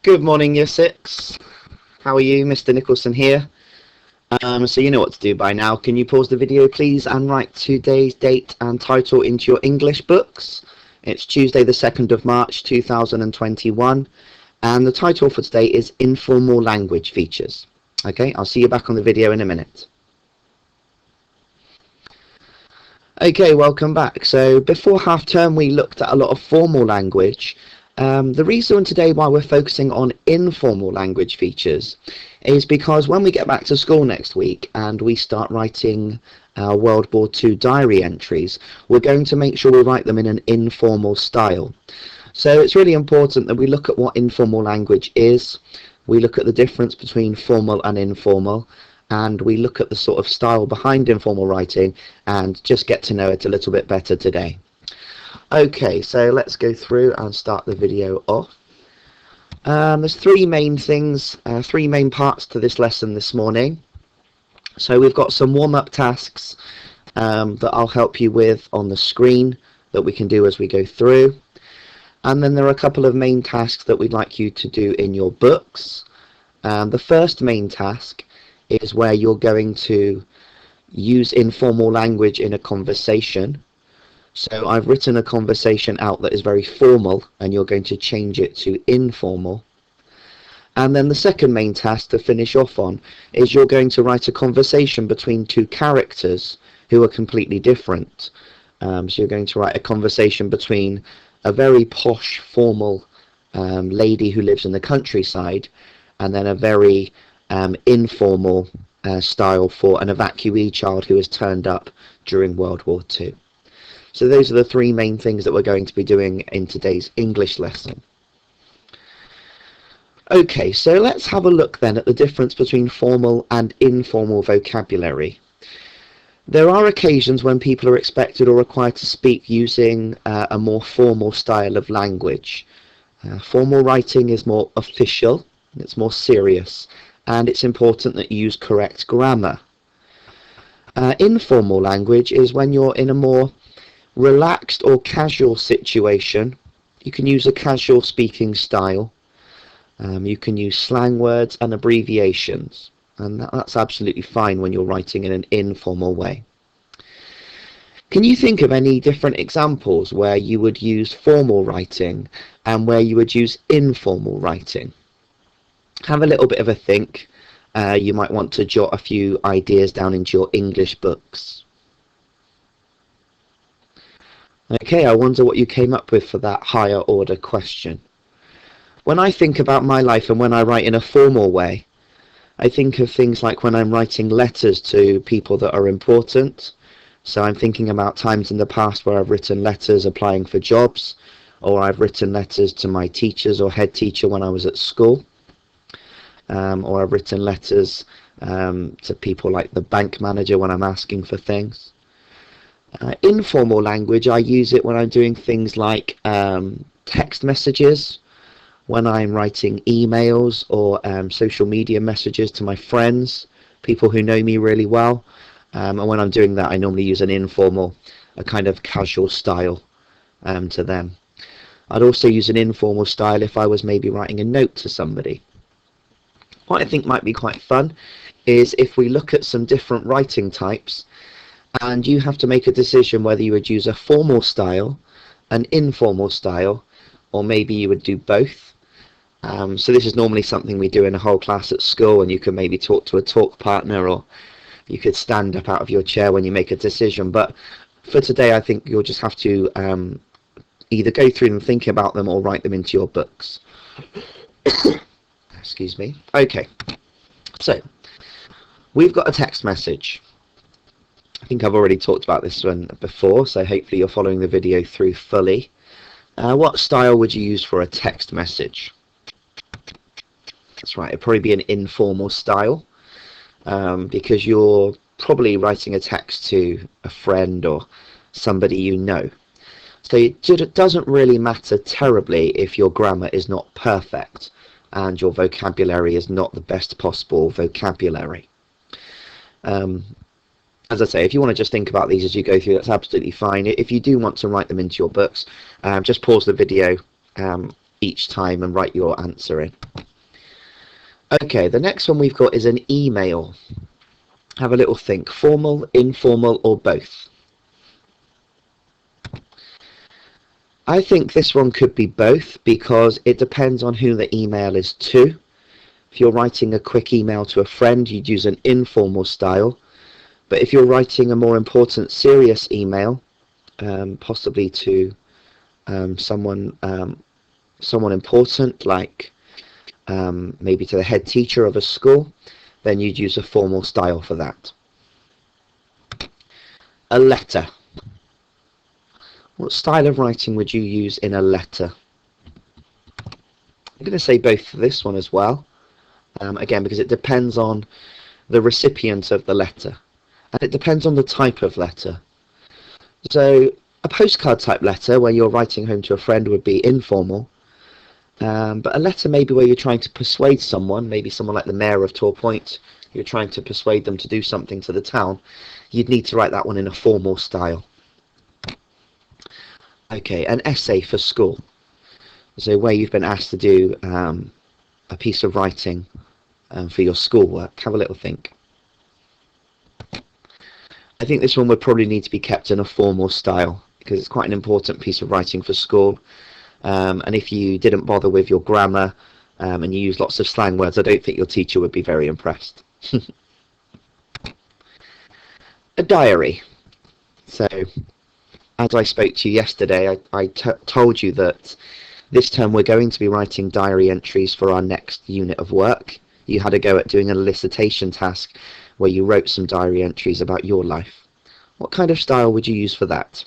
Good morning, Year 6. How are you? Mr. Nicholson here. So you know what to do by now. Can you pause the video, please, and write today's date and title into your English books? It's Tuesday, the 2nd of March, 2021, and the title for today is Informal Language Features. Okay, I'll see you back on the video in a minute. Okay, welcome back. So before half term, we looked at a lot of formal language. The reason today why we're focusing on informal language features is because when we get back to school next week and we start writing our World War II diary entries, we're going to make sure we write them in an informal style. So it's really important that we look at what informal language is, we look at the difference between formal and informal, and we look at the sort of style behind informal writing and just get to know it a little bit better today. Okay, so let's go through and start the video off. There's three main parts to this lesson this morning. So we've got some warm-up tasks that I'll help you with on the screen that we can do as we go through. And then there are a couple of main tasks that we'd like you to do in your books. The first main task is where you're going to use informal language in a conversation. So I've written a conversation out that is very formal and you're going to change it to informal. And then the second main task to finish off on is you're going to write a conversation between two characters who are completely different. So you're going to write a conversation between a very posh, formal lady who lives in the countryside and then a very informal style for an evacuee child who has turned up during World War II. So those are the three main things that we're going to be doing in today's English lesson. Okay, so let's have a look then at the difference between formal and informal vocabulary. There are occasions when people are expected or required to speak using a more formal style of language. Formal writing is more official, it's more serious, and it's important that you use correct grammar. Informal language is when you're in a more relaxed or casual situation. You can use a casual speaking style. You can use slang words and abbreviations, and that's absolutely fine when you're writing in an informal way. Can you think of any different examples where you would use formal writing and where you would use informal writing? Have a little bit of a think. You might want to jot a few ideas down into your English books. Okay, I wonder what you came up with for that higher order question. When I think about my life and when I write in a formal way, I think of things like when I'm writing letters to people that are important. So I'm thinking about times in the past where I've written letters applying for jobs, or I've written letters to my teachers or head teacher when I was at school, or I've written letters to people like the bank manager when I'm asking for things. Informal language, I use it when I'm doing things like text messages, when I'm writing emails or social media messages to my friends, people who know me really well. And when I'm doing that, I normally use an informal, a kind of casual style to them. I'd also use an informal style if I was maybe writing a note to somebody. What I think might be quite fun is if we look at some different writing types, and you have to make a decision whether you would use a formal style, an informal style, or maybe you would do both. So this is normally something we do in a whole class at school, and you can maybe talk to a talk partner, or you could stand up out of your chair when you make a decision. But for today, I think you'll just have to either go through them, think about them, or write them into your books. Excuse me. Okay, so we've got a text message. I think I've already talked about this one before, so hopefully you're following the video through fully. What style would you use for a text message? That's right, it'd probably be an informal style, because you're probably writing a text to a friend or somebody you know. So it doesn't really matter terribly if your grammar is not perfect and your vocabulary is not the best possible vocabulary. As I say, if you want to just think about these as you go through, that's absolutely fine. If you do want to write them into your books, just pause the video each time and write your answer in. Okay, the next one we've got is an email. Have a little think. Formal, informal, or both? I think this one could be both because it depends on who the email is to. If you're writing a quick email to a friend, you'd use an informal style. But if you're writing a more important, serious email, possibly to someone important, like maybe to the head teacher of a school, then you'd use a formal style for that. A letter. What style of writing would you use in a letter? I'm going to say both for this one as well. Again, because it depends on the recipient of the letter. And it depends on the type of letter. So a postcard type letter where you're writing home to a friend would be informal. But a letter maybe where you're trying to persuade someone, maybe someone like the mayor of Tor Point, you're trying to persuade them to do something to the town, you'd need to write that one in a formal style. Okay, an essay for school. So where you've been asked to do a piece of writing for your schoolwork. Have a little think. I think this one would probably need to be kept in a formal style because it's quite an important piece of writing for school. And if you didn't bother with your grammar and you use lots of slang words, I don't think your teacher would be very impressed. A diary. So, as I spoke to you yesterday, I told you that this term we're going to be writing diary entries for our next unit of work. You had a go at doing an elicitation task where you wrote some diary entries about your life. What kind of style would you use for that?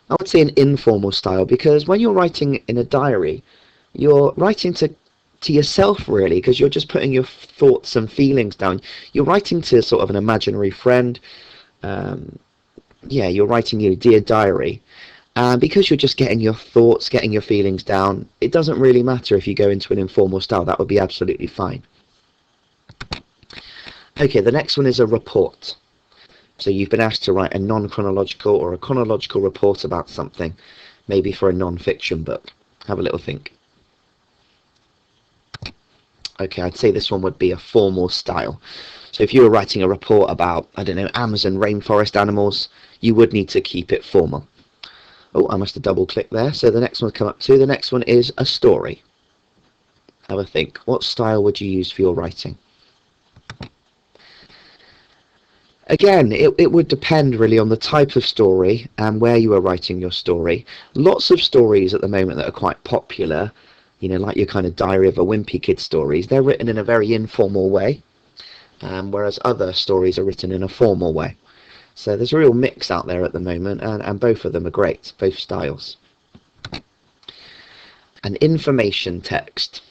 I would say an informal style, because when you're writing in a diary, you're writing to yourself really, because you're just putting your thoughts and feelings down. You're writing to sort of an imaginary friend. Yeah, you're writing your dear diary. Because you're just getting your thoughts, getting your feelings down, it doesn't really matter if you go into an informal style. That would be absolutely fine. Okay, the next one is a report. So you've been asked to write a non-chronological or a chronological report about something, maybe for a non-fiction book. Have a little think. Okay, I'd say this one would be a formal style. So if you were writing a report about, I don't know, Amazon rainforest animals, you would need to keep it formal. Oh, I must have double-clicked there. So the next one come up to. The next one is a story. Have a think. What style would you use for your writing? Again, it would depend really on the type of story and where you are writing your story. Lots of stories at the moment that are quite popular, you know, like your kind of Diary of a Wimpy Kid stories, they're written in a very informal way, whereas other stories are written in a formal way. So there's a real mix out there at the moment, and both of them are great, both styles. An information text.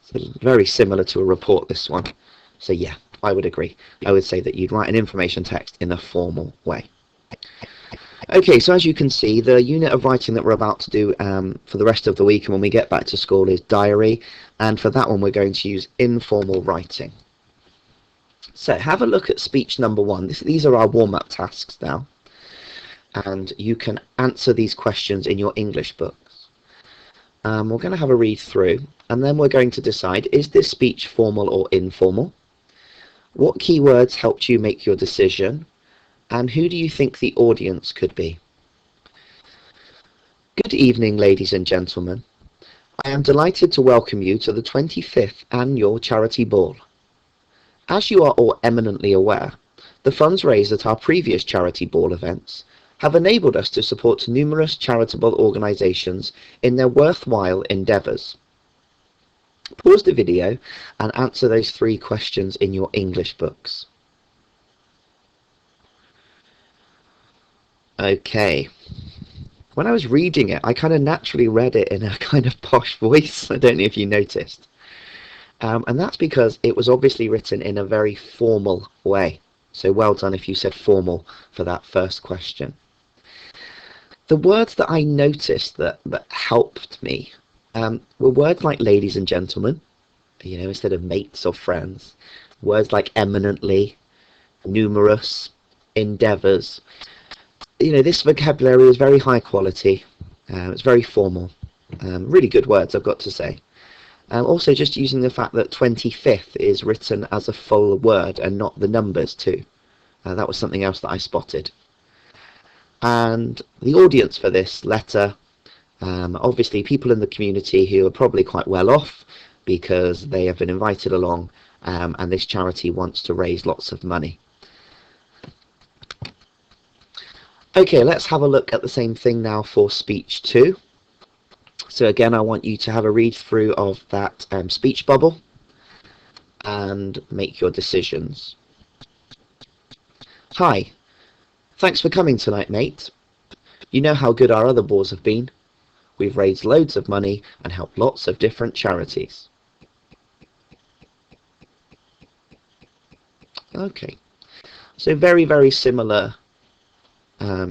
So very similar to a report, this one. So yeah, I would agree. I would say that you'd write an information text in a formal way. Okay, so as you can see, the unit of writing that we're about to do for the rest of the week and when we get back to school is diary, and for that one we're going to use informal writing. So have a look at speech number 1. These are our warm-up tasks now, and you can answer these questions in your English books. We're going to have a read through, and then we're going to decide, is this speech formal or informal? What keywords helped you make your decision? And who do you think the audience could be? Good evening, ladies and gentlemen. I am delighted to welcome you to the 25th Annual Charity Ball. As you are all eminently aware, the funds raised at our previous charity ball events have enabled us to support numerous charitable organisations in their worthwhile endeavours. Pause the video and answer those 3 questions in your English books. Okay. When I was reading it, I kind of naturally read it in a kind of posh voice. I don't know if you noticed. And that's because it was obviously written in a very formal way. So well done if you said formal for that first question. The words that I noticed that helped me were words like ladies and gentlemen, you know, instead of mates or friends. Words like eminently, numerous, endeavours. You know, this vocabulary is very high quality. It's very formal. Really good words, I've got to say. Also, just using the fact that 25th is written as a full word and not the numbers too. That was something else that I spotted. And the audience for this letter, obviously people in the community who are probably quite well off because they have been invited along, and this charity wants to raise lots of money. Okay, let's have a look at the same thing now for speech 2. So again, I want you to have a read through of that speech bubble and make your decisions. Hi, thanks for coming tonight, mate. You know how good our other balls have been. We've raised loads of money and helped lots of different charities. Okay, so very, very similar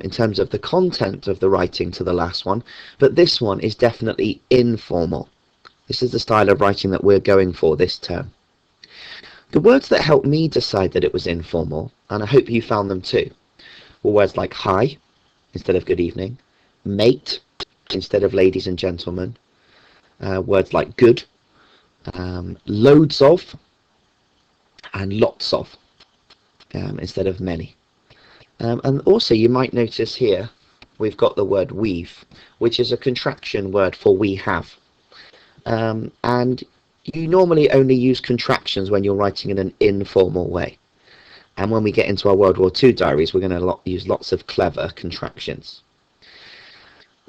in terms of the content of the writing to the last one, but this one is definitely informal. This is the style of writing that we're going for this term. The words that helped me decide that it was informal, and I hope you found them too, were words like hi instead of good evening, mate instead of ladies and gentlemen, words like good, loads of, and lots of instead of many. And also you might notice here we've got the word we've, which is a contraction word for we have. And you normally only use contractions when you're writing in an informal way. And when we get into our World War II diaries, we're going to use lots of clever contractions.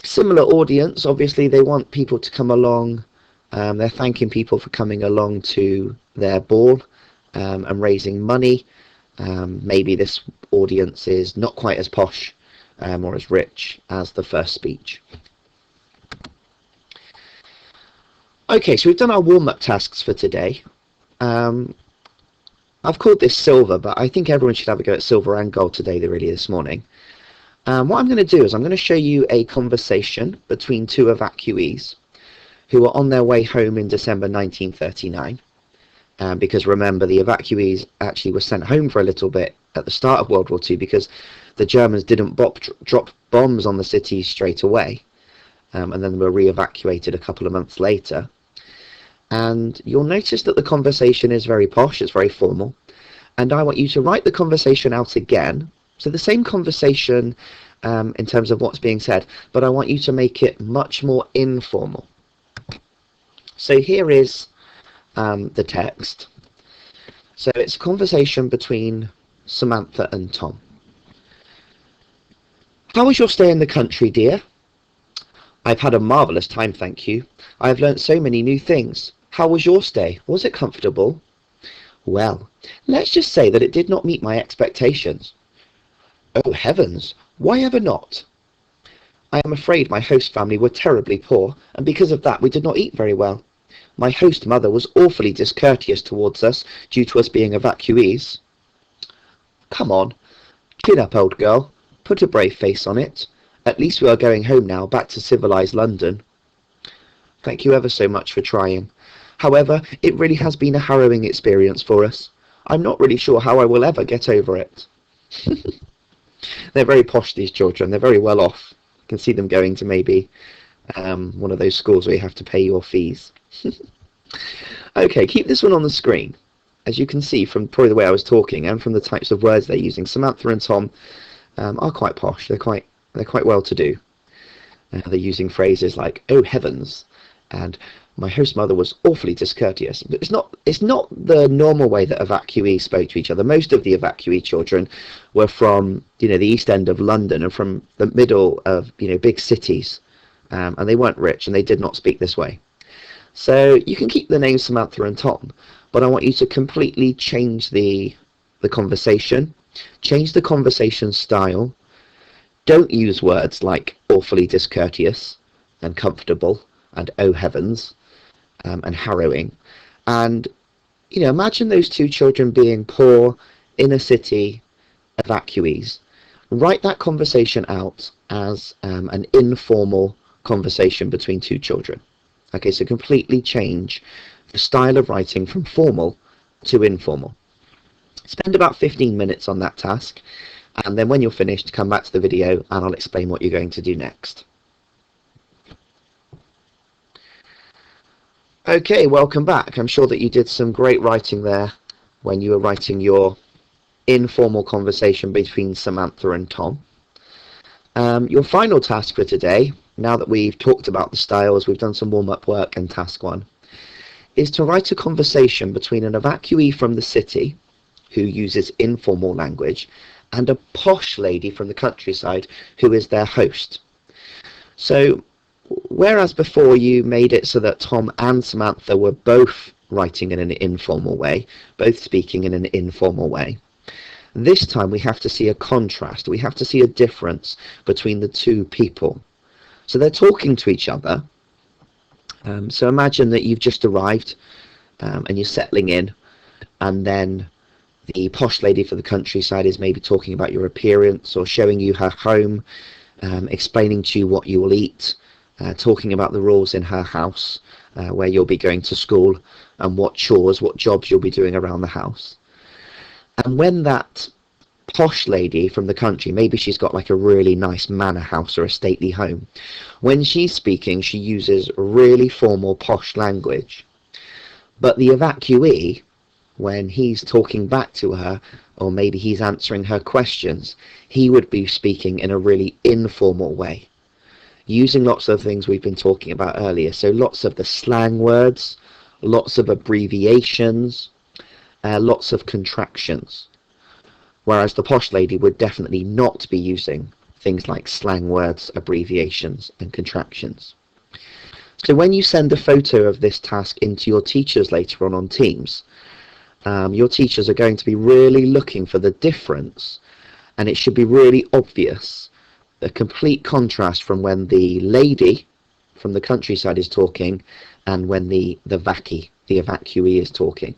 Similar audience, obviously they want people to come along. They're thanking people for coming along to their ball and raising money. Maybe this audience is not quite as posh or as rich as the first speech. Okay, so we've done our warm-up tasks for today. I've called this silver, but I think everyone should have a go at silver and gold today, really, this morning. What I'm going to do is I'm going to show you a conversation between two evacuees who were on their way home in December 1939. Because remember, the evacuees actually were sent home for a little bit at the start of World War II because the Germans didn't drop bombs on the city straight away, and then were re-evacuated a couple of months later. And you'll notice that the conversation is very posh, it's very formal, and I want you to write the conversation out again. So the same conversation in terms of what's being said, but I want you to make it much more informal. So here is the text. So it's a conversation between Samantha and Tom. How was your stay in the country, dear? I've had a marvellous time, thank you. I have learnt so many new things. How was your stay? Was it comfortable? Well, let's just say that it did not meet my expectations. Oh heavens, why ever not? I am afraid my host family were terribly poor, and because of that we did not eat very well. My host mother was awfully discourteous towards us due to us being evacuees. Come on, chin up, old girl. Put a brave face on it. At least we are going home now, back to civilised London. Thank you ever so much for trying. However, it really has been a harrowing experience for us. I'm not really sure how I will ever get over it. They're very posh, these children. They're very well off. You can see them going to maybe one of those schools where you have to pay your fees. Okay, keep this one on the screen. As you can see from probably the way I was talking and from the types of words they're using, Samantha and Tom are quite posh. They're quite well-to-do. They're using phrases like "oh heavens" and "my host mother was awfully discourteous." But it's not the normal way that evacuees spoke to each other. Most of the evacuee children were from the East End of London and from the middle of big cities, and they weren't rich and they did not speak this way. So you can keep the names Samantha and Tom, but I want you to completely change the conversation, change the conversation style. Don't use words like awfully discourteous and comfortable and oh heavens and harrowing. And imagine those two children being poor, inner city evacuees. Write that conversation out as an informal conversation between two children. Okay, so completely change the style of writing from formal to informal. Spend about 15 minutes on that task, and then when you're finished, come back to the video and I'll explain what you're going to do next. Okay, welcome back. I'm sure that you did some great writing there when you were writing your informal conversation between Samantha and Tom. Your final task for today, now that we've talked about the styles, we've done some warm-up work and task one, is to write a conversation between an evacuee from the city who uses informal language and a posh lady from the countryside who is their host. So, whereas before you made it so that Tom and Samantha were both writing in an informal way, both speaking in an informal way, this time we have to see a contrast, we have to see a difference between the two people. So they're talking to each other. So imagine that you've just arrived and you're settling in, and then the posh lady for the countryside is maybe talking about your appearance or showing you her home, explaining to you what you will eat, talking about the rules in her house, where you'll be going to school and what chores, what jobs you'll be doing around the house. And when that posh lady from the country, maybe she's got like a really nice manor house or a stately home, when she's speaking, she uses really formal posh language. But the evacuee, when he's talking back to her, or maybe he's answering her questions, he would be speaking in a really informal way, using lots of things we've been talking about earlier. So lots of the slang words, lots of abbreviations, lots of contractions. Whereas the posh lady would definitely not be using things like slang words, abbreviations, and contractions. So when you send a photo of this task into your teachers later on Teams, your teachers are going to be really looking for the difference, and it should be really obvious, the complete contrast from when the lady from the countryside is talking and when the evacuee is talking.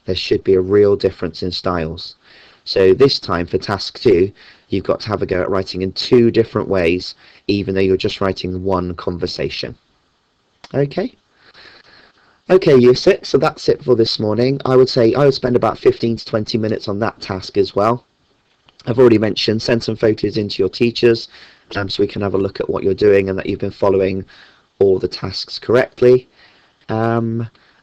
There should be a real difference in styles. So this time for task 2, you've got to have a go at writing in 2 different ways, even though you're just writing one conversation. Okay? Okay, Year 6, so that's it for this morning. I would say I would spend about 15 to 20 minutes on that task as well. I've already mentioned, send some photos into your teachers so we can have a look at what you're doing and that you've been following all the tasks correctly.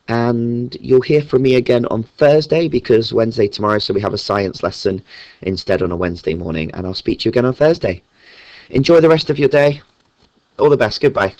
And you'll hear from me again on Thursday, because Wednesday tomorrow, so we have a science lesson instead on a Wednesday morning, and I'll speak to you again on Thursday. Enjoy the rest of your day. All the best. Goodbye.